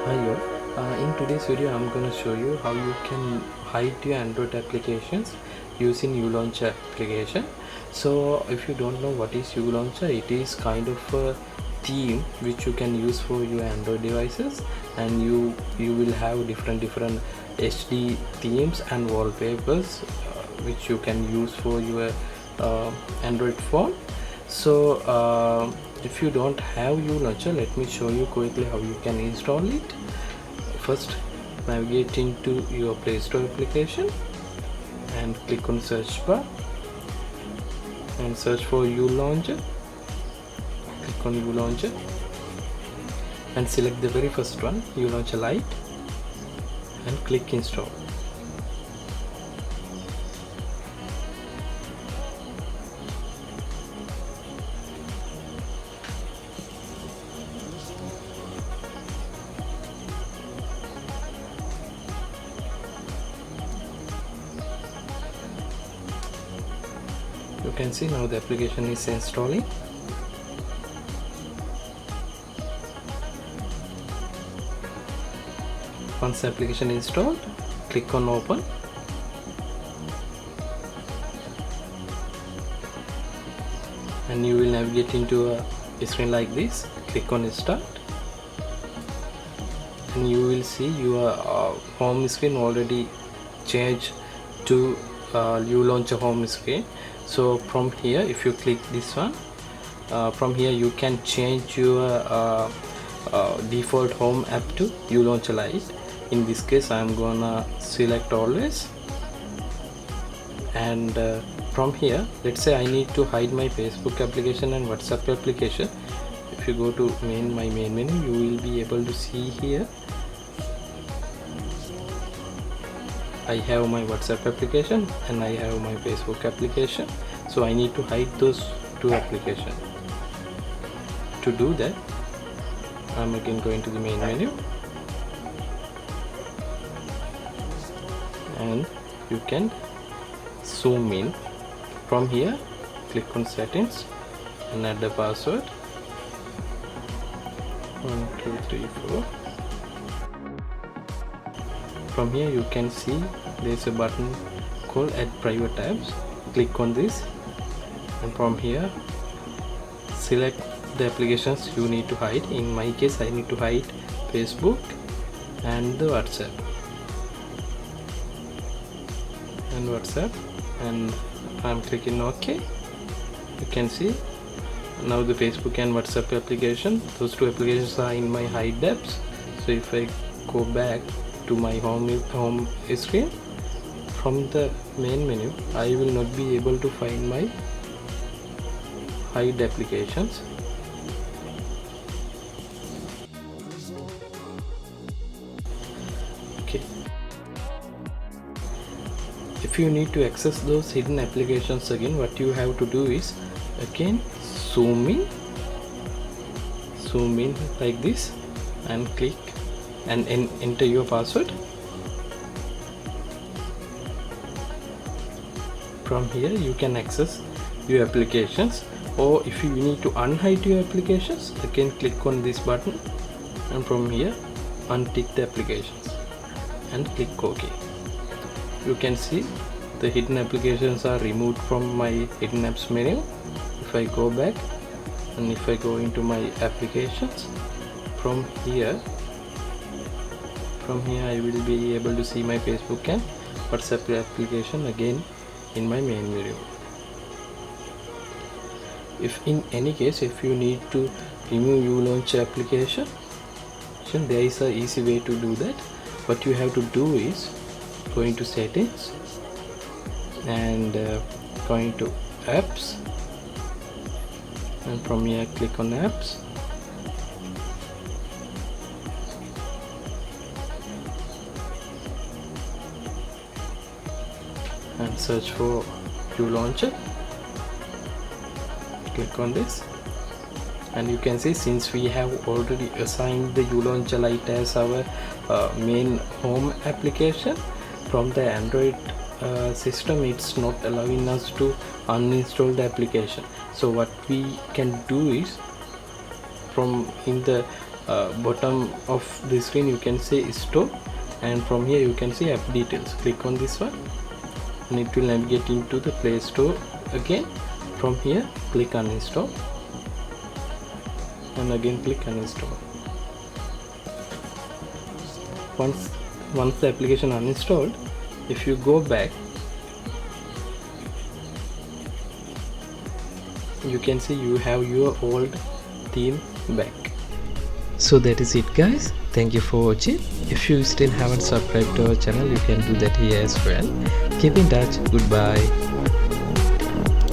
Hi all. In today's video I'm going to show you how you can hide your Android applications using uLauncher application. So if you don't know what is uLauncher, it is kind of a theme which you can use for your Android devices, and you will have different HD themes and wallpapers which you can use for your Android phone. So if you don't have uLauncher, let me show you quickly how you can install it. First, navigate into your Play Store application and click on search bar and search for uLauncher. Click on uLauncher and select the very first one, uLauncher Lite, and click install. You can see now the application is installing. Once the application is installed, click on open. And you will navigate into a screen like this. Click on start. And you will see your home screen already changed to uLauncher home screen. So from here, if you click this one, from here you can change your default home app to uLauncher Lite. In this case I am gonna select always, and from here, let's say I need to hide my Facebook application and WhatsApp application. If you go to my main menu, you will be able to see here I have my WhatsApp application and I have my Facebook application. So I need to hide those two applications. To do that, I'm again going to the main menu, and you can zoom in. From here, click on settings and add the password. 1 2 3 4. From here you can see there's a button called add private tabs. Click on this, and from here select the applications you need to hide. In my case I need to hide Facebook and the WhatsApp, and I'm clicking OK. You can see now the Facebook and WhatsApp application, those two applications are in my hide apps. So if I go back to my home screen, from the main menu I will not be able to find my hide applications. Okay, if you need to access those hidden applications again, what you have to do is again zoom in like this, and click and enter your password. From here you can access your applications, or if you need to unhide your applications, again click on this button, and from here untick the applications and click OK. You can see the hidden applications are removed from my hidden apps menu. If I go back and if I go into my applications, from here I will be able to see my Facebook and WhatsApp application again in my main menu. If in any case if you need to remove uLauncher application, there is a easy way to do that. What you have to do is go into settings and going to apps, and from here click on apps, and search for uLauncher. Click on this, and you can see since we have already assigned the uLauncher Lite as our main home application, from the Android system it's not allowing us to uninstall the application. So what we can do is, from in the bottom of the screen you can see store, and from here you can see app details. Click on this one and it will navigate into the Play Store again. From here click uninstall and again click uninstall. Once the application uninstalled, if you go back, you can see you have your old theme back. So that is it guys, thank you for watching. If you still haven't subscribed to our channel, you can do that here as well. Keep in touch, goodbye.